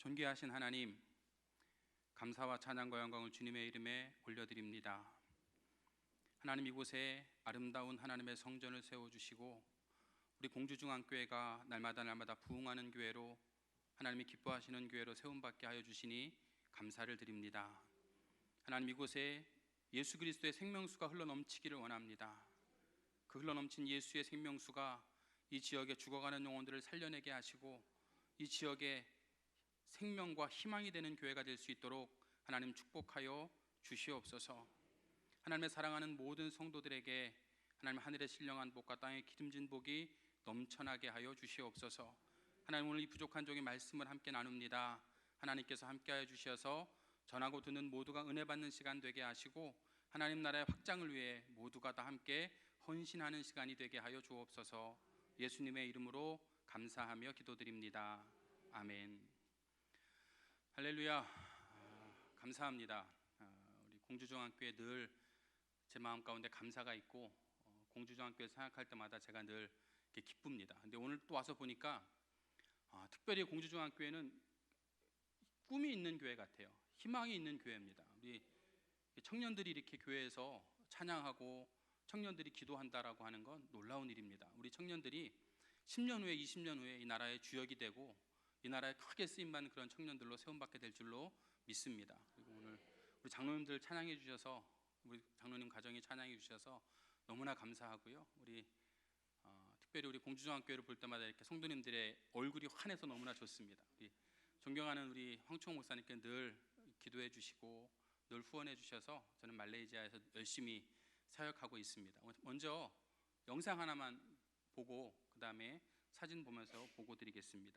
존귀하신 하나님, 감사와 찬양과 영광을 주님의 이름에 올려드립니다. 하나님, 이곳에 아름다운 하나님의 성전을 세워주시고 우리 공주중앙교회가 날마다 부흥하는 교회로, 하나님이 기뻐하시는 교회로 세움받게 하여 주시니 감사를 드립니다. 하나님, 이곳에 예수 그리스도의 생명수가 흘러넘치기를 원합니다. 그 흘러넘친 예수의 생명수가 이 지역에 죽어가는 영혼들을 살려내게 하시고 이 지역에 생명과 희망이 되는 교회가 될 수 있도록 하나님 축복하여 주시옵소서. 하나님의 사랑하는 모든 성도들에게 하나님 하늘의 신령한 복과 땅의 기름진 복이 넘쳐나게 하여 주시옵소서. 하나님, 오늘 이 부족한 종의 말씀을 함께 나눕니다. 하나님께서 함께하여 주셔서 전하고 듣는 모두가 은혜 받는 시간 되게 하시고 하나님 나라의 확장을 위해 모두가 다 함께 헌신하는 시간이 되게 하여 주옵소서. 예수님의 이름으로 감사하며 기도드립니다. 아멘. 할렐루야. 감사합니다. 우리 공주중앙교회 늘 제 마음 가운데 감사가 있고 공주중앙교회 생각할 때마다 제가 늘 이렇게 기쁩니다. 근데 오늘 또 와서 보니까 특별히 공주중앙교회는 꿈이 있는 교회 같아요. 희망이 있는 교회입니다. 우리 청년들이 이렇게 교회에서 찬양하고 청년들이 기도한다라고 하는 건 놀라운 일입니다. 우리 청년들이 10년 후에 20년 후에 이 나라의 주역이 되고 이 나라에 크게 쓰임받는 그런 청년들로 세움받게 될 줄로 믿습니다. 그리고 오늘 우리 장로님들 찬양해 주셔서, 우리 장로님 가정이 찬양해 주셔서 너무나 감사하고요. 우리 특별히 우리 공주중앙교회를 볼 때마다 이렇게 성도님들의 얼굴이 환해서 너무나 좋습니다. 우리 존경하는 우리 황충 목사님께 늘 기도해 주시고 늘 후원해 주셔서 저는 말레이시아에서 열심히 사역하고 있습니다. 먼저 영상 하나만 보고 그 다음에 사진 보면서 보고 드리겠습니다.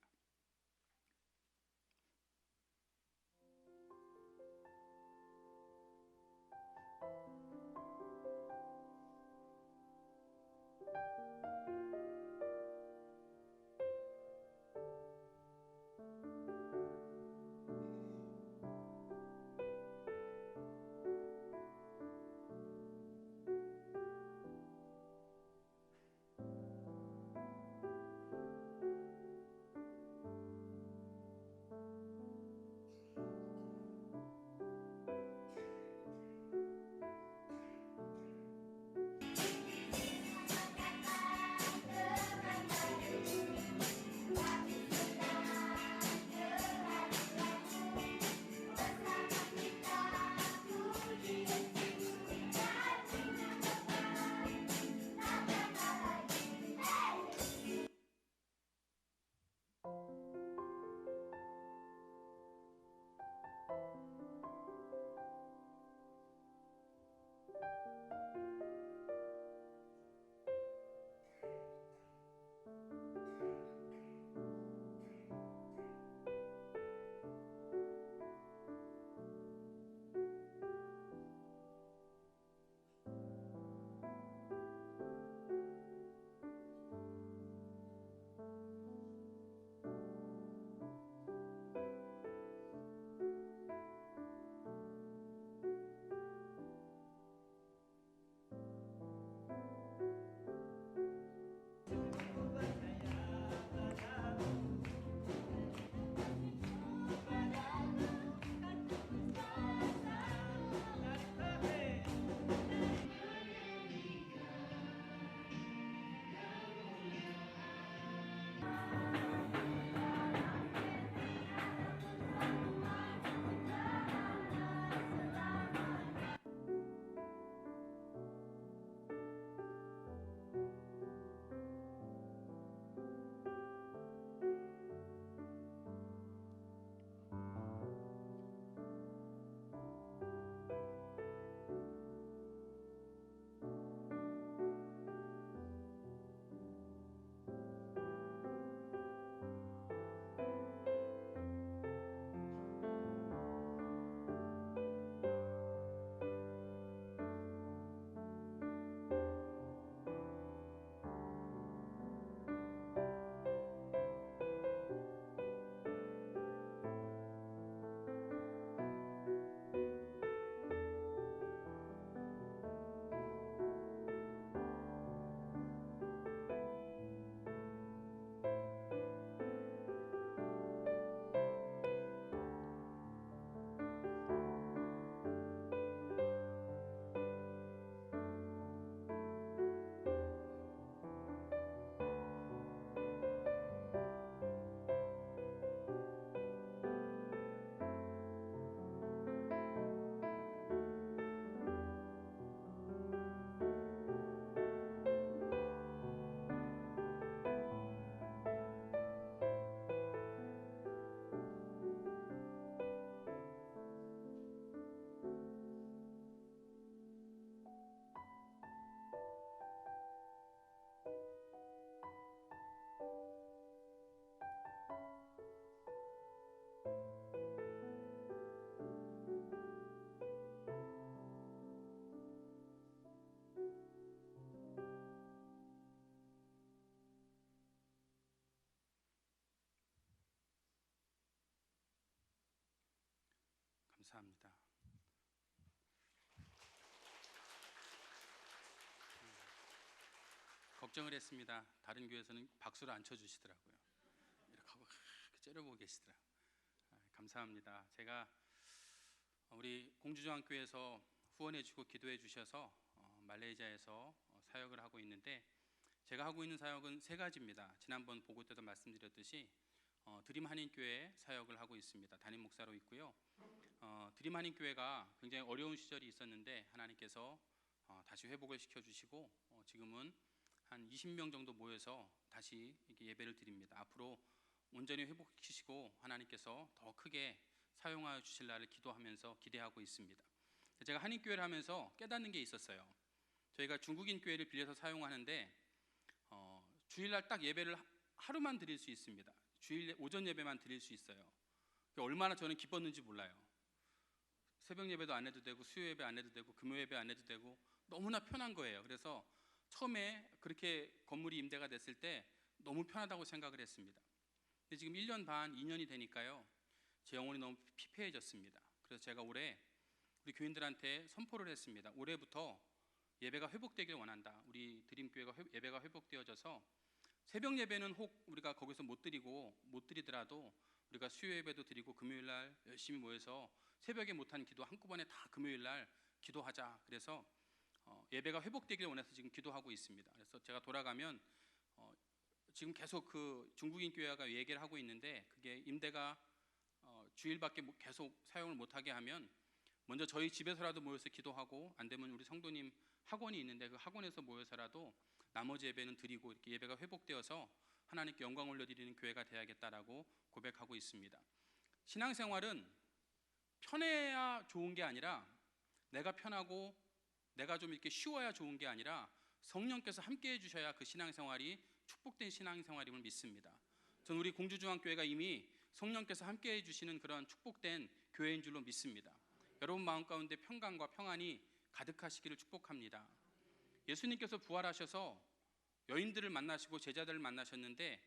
감사합니다. 걱정을 했습니다. 다른 교회에서는 박수를 안 쳐주시더라고요. 이렇게 하고 째려보고 계시더라고요. 감사합니다. 제가 우리 공주중앙교회에서 후원해주고 기도해주셔서 말레이시아에서 사역을 하고 있는데, 제가 하고 있는 사역은 세 가지입니다. 지난번 보고 때도 말씀드렸듯이 드림 한인교회 사역을 하고 있습니다. 담임 목사로 있고요. 드림 한인교회가 굉장히 어려운 시절이 있었는데 하나님께서 다시 회복을 시켜주시고 지금은 한 20명 정도 모여서 다시 이렇게 예배를 드립니다. 앞으로 온전히 회복시키시고 하나님께서 더 크게 사용하여 주실 날을 기도하면서 기대하고 있습니다. 제가 한인교회를 하면서 깨닫는 게 있었어요. 저희가 중국인 교회를 빌려서 사용하는데 주일날 딱 예배를 하루만 드릴 수 있습니다. 주일 오전 예배만 드릴 수 있어요. 얼마나 저는 기뻤는지 몰라요. 새벽 예배도 안 해도 되고 수요 예배 안 해도 되고 금요 예배 안 해도 되고 너무나 편한 거예요. 그래서 처음에 그렇게 건물이 임대가 됐을 때 너무 편하다고 생각을 했습니다. 근데 지금 1년 반, 2년이 되니까요, 제 영혼이 너무 피폐해졌습니다. 그래서 제가 올해 우리 교인들한테 선포를 했습니다. 올해부터 예배가 회복되길 원한다. 우리 드림교회가 예배가 회복되어져서 새벽 예배는 혹 우리가 거기서 못 드리더라도 우리가 수요 예배도 드리고 금요일 날 열심히 모여서 새벽에 못한 기도 한꺼번에 다 금요일 날 기도하자. 그래서 예배가 회복되길 원해서 지금 기도하고 있습니다. 그래서 제가 돌아가면 지금 계속 그 중국인 교회가 얘기를 하고 있는데, 그게 임대가 주일밖에 계속 사용을 못하게 하면 먼저 저희 집에서라도 모여서 기도하고, 안 되면 우리 성도님 학원이 있는데 그 학원에서 모여서라도 나머지 예배는 드리고 이렇게 예배가 회복되어서 하나님께 영광 올려드리는 교회가 되어야겠다라고 고백하고 있습니다. 신앙생활은 편해야 좋은 게 아니라, 내가 편하고 내가 좀 이렇게 쉬워야 좋은 게 아니라 성령께서 함께 해주셔야 그 신앙생활이 축복된 신앙생활임을 믿습니다. 저는 우리 공주중앙교회가 이미 성령께서 함께 해주시는 그런 축복된 교회인 줄로 믿습니다. 여러분 마음 가운데 평강과 평안이 가득하시기를 축복합니다. 예수님께서 부활하셔서 여인들을 만나시고 제자들을 만나셨는데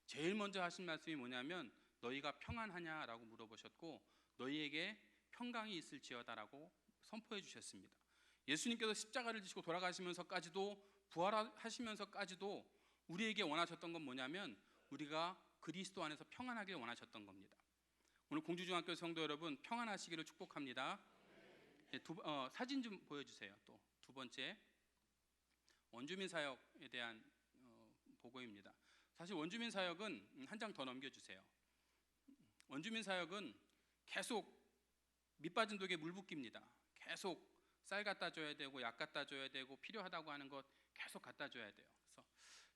제일 먼저 하신 말씀이 뭐냐면 너희가 평안하냐라고 물어보셨고, 너희에게 평강이 있을지어다라고 선포해 주셨습니다. 예수님께서 십자가를 지시고 돌아가시면서까지도, 부활하시면서까지도 우리에게 원하셨던 건 뭐냐면 우리가 그리스도 안에서 평안하길 원하셨던 겁니다. 오늘 공주중학교 성도 여러분, 평안하시기를 축복합니다. 사진 좀 보여주세요. 또 두 번째, 원주민 사역에 대한 보고입니다. 사실 원주민 사역은 한 장 더 넘겨주세요. 원주민 사역은 계속 밑빠진 독에 물 붓기입니다. 계속 쌀 갖다 줘야 되고 약 갖다 줘야 되고 필요하다고 하는 것 계속 갖다 줘야 돼요. 그래서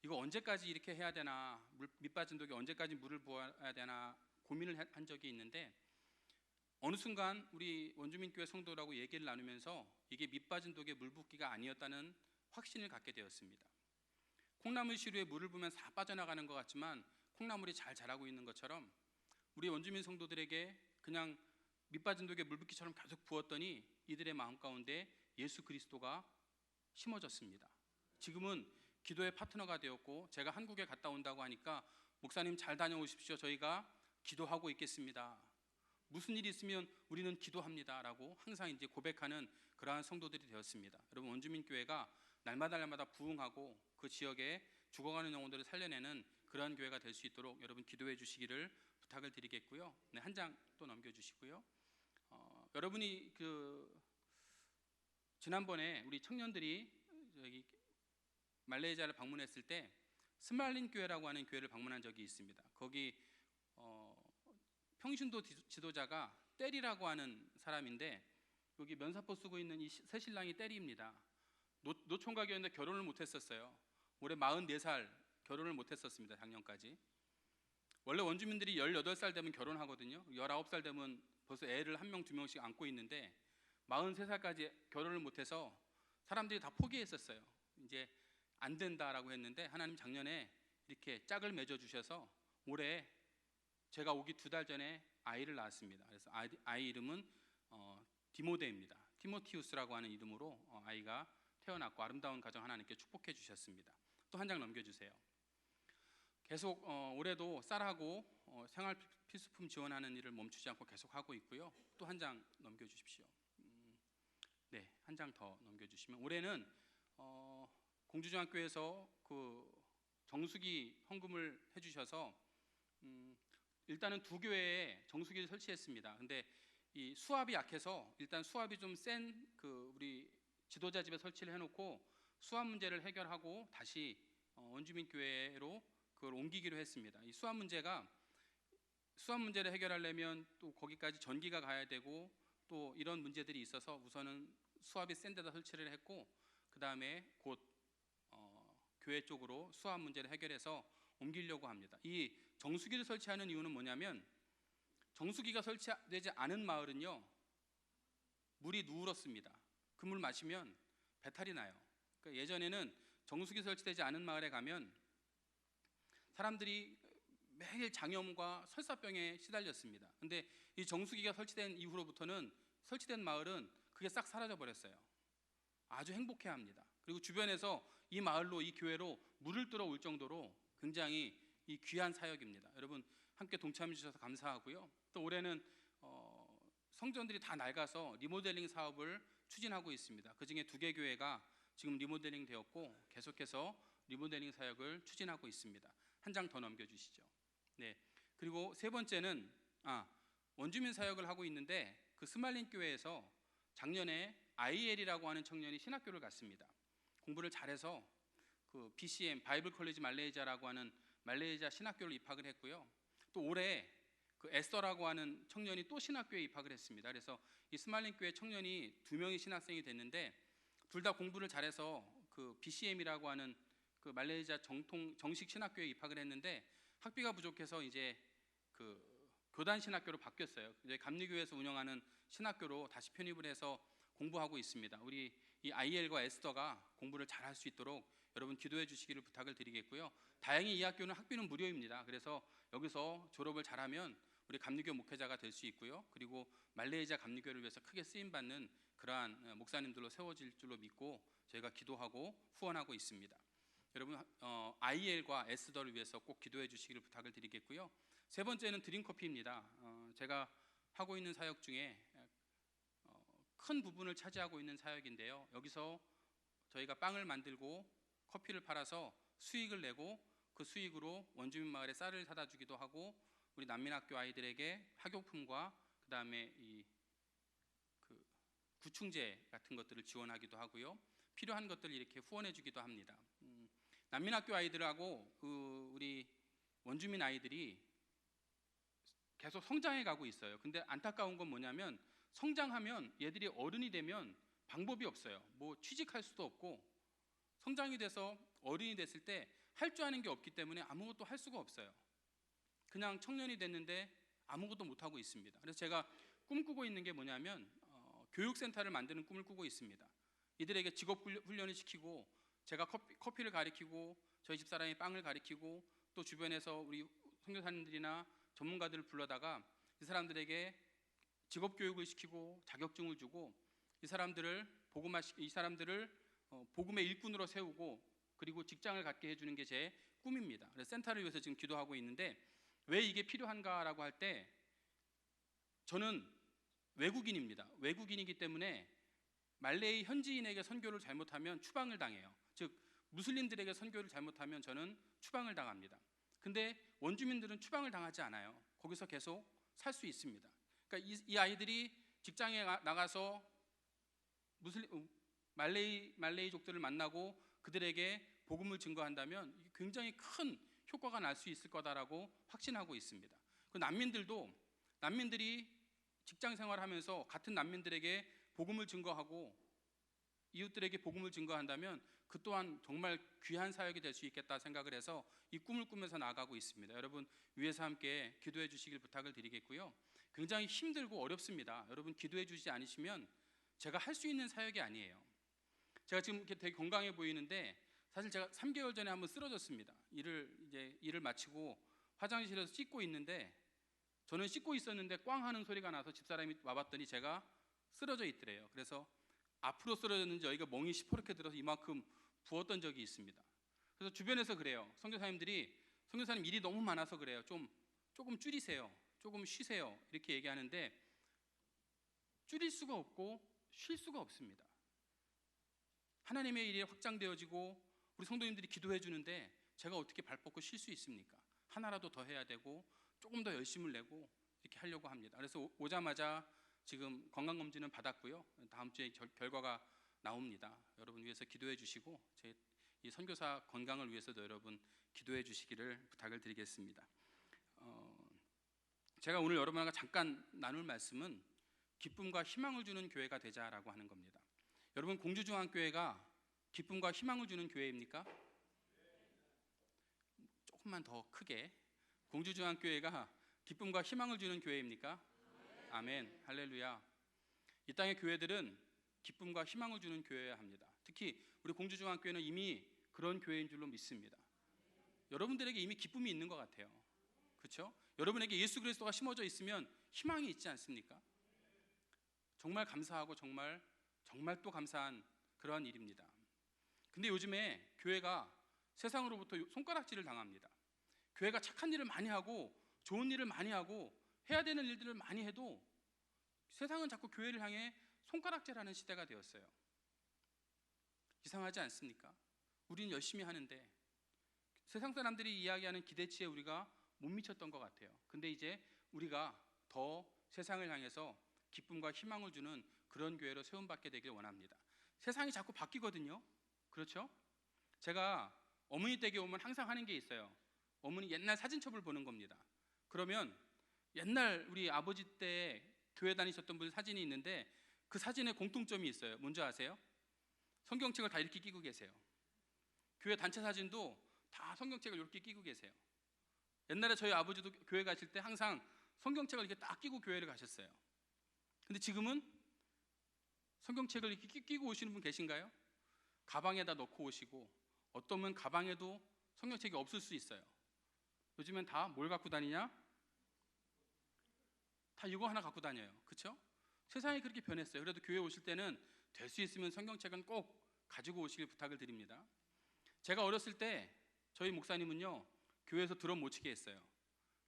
이거 언제까지 이렇게 해야 되나, 밑빠진 독에 언제까지 물을 부어야 되나 고민을 한 적이 있는데, 어느 순간 우리 원주민교회 성도라고 얘기를 나누면서 이게 밑빠진 독에 물 붓기가 아니었다는 확신을 갖게 되었습니다. 콩나물 시루에 물을 부으면 다 빠져나가는 것 같지만 콩나물이 잘 자라고 있는 것처럼 우리 원주민 성도들에게 그냥 밑빠진 독에 물 붓기처럼 계속 부었더니 이들의 마음 가운데 예수 그리스도가 심어졌습니다. 지금은 기도의 파트너가 되었고, 제가 한국에 갔다 온다고 하니까 목사님 잘 다녀오십시오. 저희가 기도하고 있겠습니다. 무슨 일이 있으면 우리는 기도합니다. 라고 항상 이제 고백하는 그러한 성도들이 되었습니다. 여러분, 원주민교회가 날마다 부흥하고 그 지역에 죽어가는 영혼들을 살려내는 그러한 교회가 될 수 있도록 여러분 기도해 주시기를 부탁을 드리겠고요. 네, 한 장 또 넘겨주시고요. 여러분이 지난번에 우리 청년들이 여기 말레이시아를 방문했을 때 스말린 교회라고 하는 교회를 방문한 적이 있습니다. 거기 평신도 지도자가 떼리라고 하는 사람인데, 여기 면사포 쓰고 있는 이 새신랑이 떼리입니다. 노총각이었는데 결혼을 못했었어요. 올해 44살 결혼을 못했었습니다. 작년까지. 원래 원주민들이 18살 되면 결혼하거든요. 19살 되면 벌써 애를 한 명, 두 명씩 안고 있는데 43살까지 결혼을 못해서 사람들이 다 포기했었어요. 이제 안 된다라고 했는데 하나님 작년에 이렇게 짝을 맺어주셔서 올해 제가 오기 2달 전에 아이를 낳았습니다. 그래서 아이 이름은 디모데입니다. 티모티우스라고 하는 이름으로 아이가 태어났고 아름다운 가정 하나님께 축복해 주셨습니다. 또 한 장 넘겨주세요. 계속 올해도 쌀하고 생활 필수품 지원하는 일을 멈추지 않고 계속 하고 있고요. 또 한 장 넘겨주십시오. 네, 한 장 더 넘겨주시면 올해는 공주중학교에서 그 정수기 헌금을 해주셔서 일단은 두 교회에 정수기를 설치했습니다. 근데 이 수압이 약해서 일단 수압이 좀 센 그 우리 지도자 집에 설치를 해놓고 수압 문제를 해결하고 다시 원주민 교회로 그걸 옮기기로 했습니다. 이 수압 문제를 해결하려면 또 거기까지 전기가 가야 되고 또 이런 문제들이 있어서 우선은 수압이 센 데다 설치를 했고 그 다음에 곧 교회 쪽으로 수압 문제를 해결해서 옮기려고 합니다. 이 정수기를 설치하는 이유는 뭐냐면 정수기가 설치되지 않은 마을은요 물이 누렇습니다. 그 물 마시면 배탈이 나요. 그러니까 예전에는 정수기 설치되지 않은 마을에 가면 사람들이 매일 장염과 설사병에 시달렸습니다. 근데 이 정수기가 설치된 이후로부터는 설치된 마을은 그게 싹 사라져 버렸어요. 아주 행복해합니다. 그리고 주변에서 이 마을로 이 교회로 물을 들어 올 정도로 굉장히 이 귀한 사역입니다. 여러분 함께 동참해 주셔서 감사하고요. 또 올해는 성전들이 다 낡아서 리모델링 사업을 추진하고 있습니다. 그중에 2개 교회가 지금 리모델링 되었고 계속해서 리모델링 사역을 추진하고 있습니다. 한 장 더 넘겨주시죠. 네. 그리고 세 번째는 원주민 사역을 하고 있는데 그 스말린 교회에서 작년에 IL이라고 하는 청년이 신학교를 갔습니다. 공부를 잘해서 그 BCM 바이블 컬리지 말레이시아라고 하는 말레이시아 신학교를 입학을 했고요. 또 올해 그 에스더라고 하는 청년이 또 신학교에 입학을 했습니다. 그래서 이 스말린 교회 청년이 2명이 신학생이 됐는데 둘 다 공부를 잘해서 그 BCM이라고 하는 그 말레이시아 정식 신학교에 입학을 했는데 학비가 부족해서 이제 그 교단 신학교로 바뀌었어요. 이제 감리교회에서 운영하는 신학교로 다시 편입을 해서 공부하고 있습니다. 우리 이 IL과 에스더가 공부를 잘할 수 있도록 여러분 기도해 주시기를 부탁을 드리겠고요. 다행히 이 학교는 학비는 무료입니다. 그래서 여기서 졸업을 잘하면 우리 감리교 목회자가 될 수 있고요. 그리고 말레이시아 감리교를 위해서 크게 쓰임 받는 그러한 목사님들로 세워질 줄로 믿고 저희가 기도하고 후원하고 있습니다. 여러분 IL과 에스더를 위해서 꼭 기도해 주시기를 부탁을 드리겠고요. 세 번째는 드림커피입니다. 제가 하고 있는 사역 중에 큰 부분을 차지하고 있는 사역인데요. 여기서 저희가 빵을 만들고 커피를 팔아서 수익을 내고 그 수익으로 원주민 마을에 쌀을 사다 주기도 하고 우리 난민학교 아이들에게 학용품과 그 다음에 그 구충제 같은 것들을 지원하기도 하고요. 필요한 것들을 이렇게 후원해 주기도 합니다. 난민학교 아이들하고 우리 원주민 아이들이 계속 성장해 가고 있어요. 근데 안타까운 건 뭐냐면 성장하면 얘들이 어른이 되면 방법이 없어요. 뭐 취직할 수도 없고 성장이 돼서 어른이 됐을 때 할 줄 아는 게 없기 때문에 아무것도 할 수가 없어요. 그냥 청년이 됐는데 아무것도 못 하고 있습니다. 그래서 제가 꿈꾸고 있는 게 뭐냐면 교육센터를 만드는 꿈을 꾸고 있습니다. 이들에게 직업 훈련을 시키고 제가 커피를 가르치고 저희 집사람이 빵을 가르치고 또 주변에서 우리 선교사님들이나 전문가들을 불러다가 이 사람들에게 직업 교육을 시키고 자격증을 주고 이 사람들을 복음의 일꾼으로 세우고 그리고 직장을 갖게 해주는 게 제 꿈입니다. 그래서 센터를 위해서 지금 기도하고 있는데 왜 이게 필요한가라고 할 때 저는 외국인입니다. 외국인이기 때문에 말레이 현지인에게 선교를 잘못하면 추방을 당해요. 즉 무슬림들에게 선교를 잘못하면 저는 추방을 당합니다. 근데 원주민들은 추방을 당하지 않아요. 거기서 계속 살 수 있습니다. 그러니까 이 아이들이 직장에 나가서 말레이족들을 만나고 그들에게 복음을 증거한다면 굉장히 큰 효과가 날 수 있을 거다라고 확신하고 있습니다. 그 난민들이 직장 생활하면서 같은 난민들에게 복음을 증거하고 이웃들에게 복음을 증거한다면 그 또한 정말 귀한 사역이 될 수 있겠다 생각을 해서 이 꿈을 꾸면서 나아가고 있습니다. 여러분 위에서 함께 기도해 주시길 부탁을 드리겠고요. 굉장히 힘들고 어렵습니다. 여러분 기도해 주시지 않으시면 제가 할 수 있는 사역이 아니에요. 제가 지금 이렇게 되게 건강해 보이는데 사실 제가 3개월 전에 한번 쓰러졌습니다. 일을 마치고 화장실에서 씻고 있는데 저는 씻고 있었는데 꽝 하는 소리가 나서 집사람이 와봤더니 제가 쓰러져 있더래요. 그래서 앞으로 쓰러졌는지 여기가 멍이 시퍼렇게 들어서 이만큼 부었던 적이 있습니다. 그래서 주변에서 그래요. 선교사님 일이 너무 많아서 그래요. 좀 조금 줄이세요, 조금 쉬세요 이렇게 얘기하는데 줄일 수가 없고 쉴 수가 없습니다. 하나님의 일이 확장되어지고 우리 성도님들이 기도해 주는데 제가 어떻게 발 뻗고 쉴 수 있습니까? 하나라도 더 해야 되고 조금 더 열심을 내고 이렇게 하려고 합니다. 그래서 오자마자 지금 건강검진은 받았고요. 다음 주에 결과가 나옵니다. 여러분 위해서 기도해 주시고 제 이 선교사 건강을 위해서도 여러분 기도해 주시기를 부탁을 드리겠습니다. 제가 오늘 여러분과 잠깐 나눌 말씀은 기쁨과 희망을 주는 교회가 되자라고 하는 겁니다. 여러분 공주중앙교회가 기쁨과 희망을 주는 교회입니까? 조금만 더 크게, 공주중앙교회가 기쁨과 희망을 주는 교회입니까? 아멘, 할렐루야. 이 땅의 교회들은 기쁨과 희망을 주는 교회여야 합니다. 특히 우리 공주중앙교회는 이미 그런 교회인 줄로 믿습니다. 여러분들에게 이미 기쁨이 있는 것 같아요. 그렇죠? 여러분에게 예수 그리스도가 심어져 있으면 희망이 있지 않습니까? 정말 감사하고 정말 또 감사한 그러한 일입니다. 근데 요즘에 교회가 세상으로부터 손가락질을 당합니다. 교회가 착한 일을 많이 하고 좋은 일을 많이 하고 해야 되는 일들을 많이 해도 세상은 자꾸 교회를 향해 손가락질하는 시대가 되었어요. 이상하지 않습니까? 우리는 열심히 하는데 세상 사람들이 이야기하는 기대치에 우리가 못 미쳤던 것 같아요. 근데 이제 우리가 더 세상을 향해서 기쁨과 희망을 주는 그런 교회로 세움받게 되길 원합니다. 세상이 자꾸 바뀌거든요. 그렇죠? 제가 어머니 댁에 오면 항상 하는 게 있어요. 어머니 옛날 사진첩을 보는 겁니다. 그러면 옛날 우리 아버지 때 교회 다니셨던 분 사진이 있는데 그 사진에 공통점이 있어요. 뭔지 아세요? 성경책을 다 이렇게 끼고 계세요. 교회 단체 사진도 다 성경책을 이렇게 끼고 계세요. 옛날에 저희 아버지도 교회 가실 때 항상 성경책을 이렇게 딱 끼고 교회를 가셨어요. 근데 지금은 성경책을 이렇게 끼고 오시는 분 계신가요? 가방에다 넣고 오시고 어떤 분은 가방에도 성경책이 없을 수 있어요. 요즘엔 다 뭘 갖고 다니냐? 다 이거 하나 갖고 다녀요. 그렇죠? 세상이 그렇게 변했어요. 그래도 교회 오실 때는 될 수 있으면 성경책은 꼭 가지고 오시길 부탁을 드립니다. 제가 어렸을 때 저희 목사님은요 교회에서 드럼 못 치게 했어요.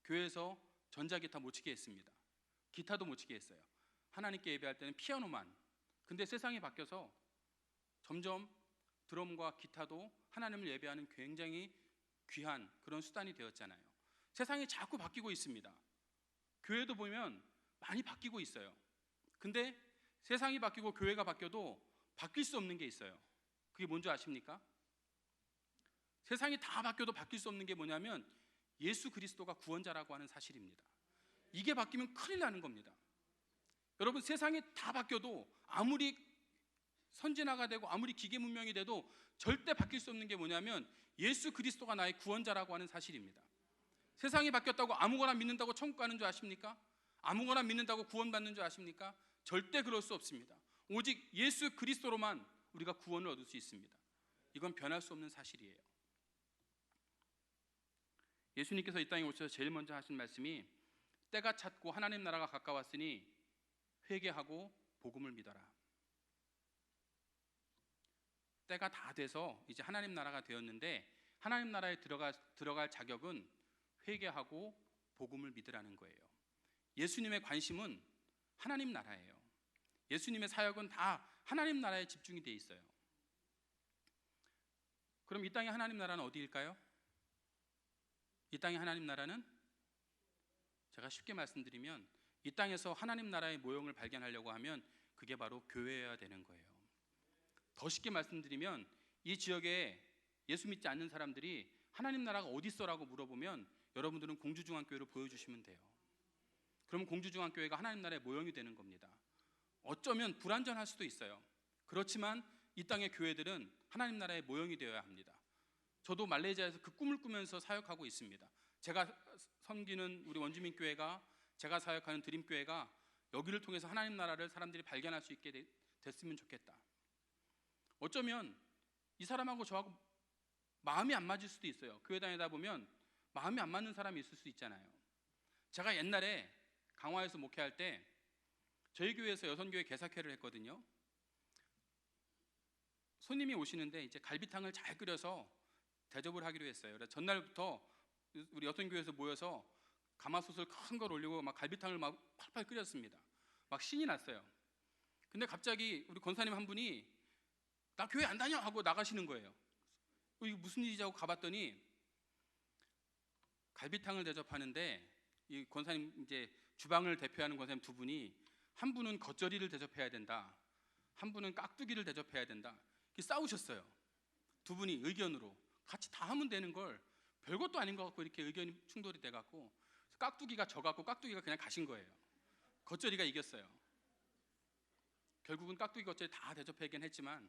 교회에서 전자기타 못 치게 했습니다. 기타도 못 치게 했어요. 하나님께 예배할 때는 피아노만. 근데 세상이 바뀌어서 점점 드럼과 기타도 하나님을 예배하는 굉장히 귀한 그런 수단이 되었잖아요. 세상이 자꾸 바뀌고 있습니다. 교회도 보면 많이 바뀌고 있어요. 근데 세상이 바뀌고 교회가 바뀌어도 바뀔 수 없는 게 있어요. 그게 뭔지 아십니까? 세상이 다 바뀌어도 바뀔 수 없는 게 뭐냐면 예수 그리스도가 구원자라고 하는 사실입니다. 이게 바뀌면 큰일 나는 겁니다. 여러분 세상이 다 바뀌어도 아무리 선진화가 되고 아무리 기계 문명이 돼도 절대 바뀔 수 없는 게 뭐냐면 예수 그리스도가 나의 구원자라고 하는 사실입니다. 세상이 바뀌었다고 아무거나 믿는다고 천국 가는 줄 아십니까? 아무거나 믿는다고 구원받는 줄 아십니까? 절대 그럴 수 없습니다. 오직 예수 그리스도로만 우리가 구원을 얻을 수 있습니다. 이건 변할 수 없는 사실이에요. 예수님께서 이 땅에 오셔서 제일 먼저 하신 말씀이 때가 찼고 하나님 나라가 가까웠으니 회개하고 복음을 믿어라. 때가 다 돼서 이제 하나님 나라가 되었는데 하나님 나라에 들어갈 자격은 회개하고 복음을 믿으라는 거예요. 예수님의 관심은 하나님 나라예요. 예수님의 사역은 다 하나님 나라에 집중이 돼 있어요. 그럼 이 땅의 하나님 나라는 어디일까요? 이 땅의 하나님 나라는 제가 쉽게 말씀드리면 이 땅에서 하나님 나라의 모형을 발견하려고 하면 그게 바로 교회여야 되는 거예요. 더 쉽게 말씀드리면 이 지역에 예수 믿지 않는 사람들이 하나님 나라가 어디 있어라고 물어보면 여러분들은 공주중앙교회를 보여주시면 돼요. 그러면 공주중앙교회가 하나님 나라의 모형이 되는 겁니다. 어쩌면 불완전할 수도 있어요. 그렇지만 이 땅의 교회들은 하나님 나라의 모형이 되어야 합니다. 저도 말레이시아에서 그 꿈을 꾸면서 사역하고 있습니다. 제가 섬기는 우리 원주민교회가, 제가 사역하는 드림교회가 여기를 통해서 하나님 나라를 사람들이 발견할 수 있게 됐으면 좋겠다. 어쩌면 이 사람하고 저하고 마음이 안 맞을 수도 있어요. 교회 다니다 보면 마음이 안 맞는 사람이 있을 수 있잖아요. 제가 옛날에 강화에서 목회할 때 저희 교회에서 여선교회 개사회를 했거든요. 손님이 오시는데 이제 갈비탕을 잘 끓여서 대접을 하기로 했어요. 그래서 전날부터 우리 여선교회에서 모여서 가마솥을 큰 걸 올리고 막 갈비탕을 막 팔팔 끓였습니다. 막 신이 났어요. 근데 갑자기 우리 권사님 한 분이 나 교회 안 다녀 하고 나가시는 거예요. 이게 무슨 일이지 하고 가봤더니 갈비탕을 대접하는데 이 권사님 이제 주방을 대표하는 권사님 두 분이 한 분은 겉절이를 대접해야 된다, 한 분은 깍두기를 대접해야 된다. 이렇게 싸우셨어요. 두 분이 의견으로 같이 다 하면 되는 걸 별것도 아닌 것 같고 이렇게 의견이 충돌이 돼갖고 깍두기가 져갖고 깍두기가 그냥 가신 거예요. 겉절이가 이겼어요. 결국은 깍두기 겉절이 다 대접하긴 했지만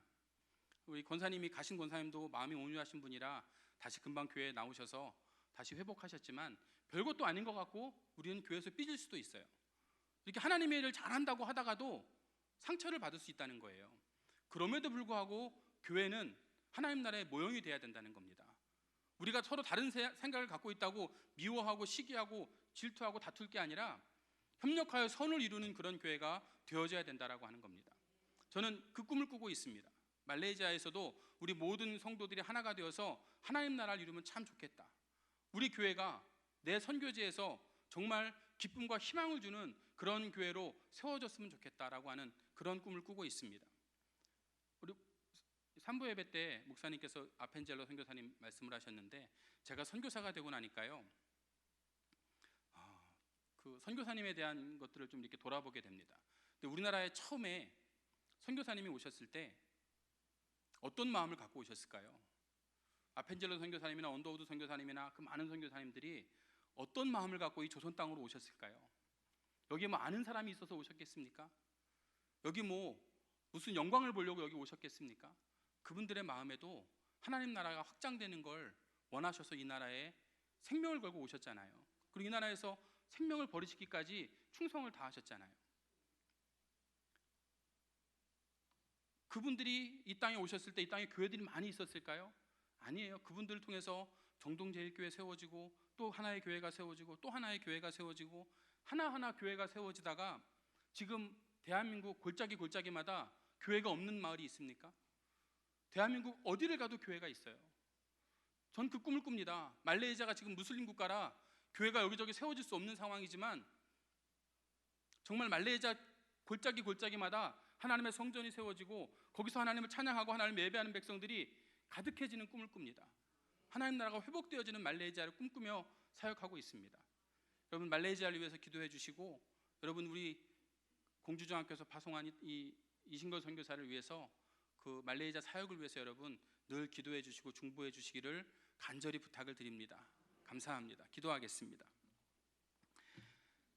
우리 권사님이 가신 권사님도 마음이 온유하신 분이라 다시 금방 교회에 나오셔서 다시 회복하셨지만 별것도 아닌 것 같고 우리는 교회에서 삐질 수도 있어요. 이렇게 하나님의 일을 잘한다고 하다가도 상처를 받을 수 있다는 거예요. 그럼에도 불구하고 교회는 하나님 나라의 모형이 돼야 된다는 겁니다. 우리가 서로 다른 생각을 갖고 있다고 미워하고 시기하고 질투하고 다툴 게 아니라 협력하여 선을 이루는 그런 교회가 되어져야 된다라고 하는 겁니다. 저는 그 꿈을 꾸고 있습니다. 말레이시아에서도 우리 모든 성도들이 하나가 되어서 하나님 나라를 이루면 참 좋겠다. 우리 교회가 내 선교지에서 정말 기쁨과 희망을 주는 그런 교회로 세워졌으면 좋겠다라고 하는 그런 꿈을 꾸고 있습니다. 우리 3부 예배 때 목사님께서 아펜젤로 선교사님 말씀을 하셨는데 제가 선교사가 되고 나니까요, 그 선교사님에 대한 것들을 좀 이렇게 돌아보게 됩니다. 근데 우리나라에 처음에 선교사님이 오셨을 때 어떤 마음을 갖고 오셨을까요? 아펜젤로 선교사님이나 언더우드 선교사님이나 그 많은 선교사님들이 어떤 마음을 갖고 이 조선 땅으로 오셨을까요? 여기 뭐 아는 사람이 있어서 오셨겠습니까? 여기 뭐 무슨 영광을 보려고 여기 오셨겠습니까? 그분들의 마음에도 하나님 나라가 확장되는 걸 원하셔서 이 나라에 생명을 걸고 오셨잖아요. 그리고 이 나라에서 생명을 버리시기까지 충성을 다하셨잖아요. 그분들이 이 땅에 오셨을 때 이 땅에 교회들이 많이 있었을까요? 아니에요. 그분들을 통해서 정동제일교회 세워지고 또 하나의 교회가 세워지고 또 하나의 교회가 세워지고 하나하나 교회가 세워지다가 지금 대한민국 골짜기마다 교회가 없는 마을이 있습니까? 대한민국 어디를 가도 교회가 있어요. 전 그 꿈을 꿉니다. 말레이시아가 지금 무슬림 국가라 교회가 여기저기 세워질 수 없는 상황이지만 정말 말레이시아 골짜기마다 하나님의 성전이 세워지고 거기서 하나님을 찬양하고 하나님을 예배하는 백성들이 가득해지는 꿈을 꿉니다. 하나님 나라가 회복되어지는 말레이시아를 꿈꾸며 사역하고 있습니다. 여러분 말레이시아를 위해서 기도해 주시고, 여러분 우리 공주중학교에서 파송한 이 이신걸 선교사를 위해서 그 말레이시아 사역을 위해서 여러분 늘 기도해 주시고 중보해 주시기를 간절히 부탁을 드립니다. 감사합니다. 기도하겠습니다.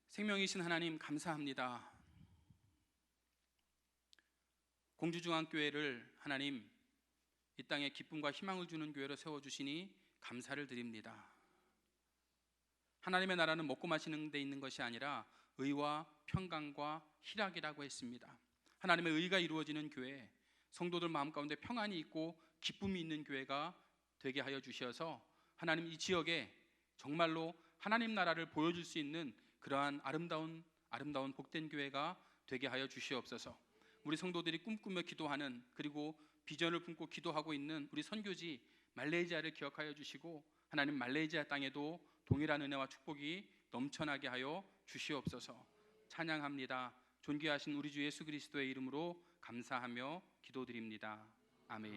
생명이신 하나님 감사합니다. 공주중앙교회를 하나님 이 땅에 기쁨과 희망을 주는 교회로 세워주시니 감사를 드립니다. 하나님의 나라는 먹고 마시는 데 있는 것이 아니라 의와 평강과 희락이라고 했습니다. 하나님의 의가 이루어지는 교회, 성도들 마음 가운데 평안이 있고 기쁨이 있는 교회가 되게 하여 주셔서 하나님 이 지역에 정말로 하나님 나라를 보여줄 수 있는 그러한 아름다운 복된 교회가 되게 하여 주시옵소서. 우리 성도들이 꿈꾸며 기도하는, 그리고 비전을 품고 기도하고 있는 우리 선교지 말레이시아를 기억하여 주시고 하나님 말레이시아 땅에도 동일한 은혜와 축복이 넘쳐나게 하여 주시옵소서. 찬양합니다. 존귀하신 우리 주 예수 그리스도의 이름으로 감사하며 기도드립니다. 아멘.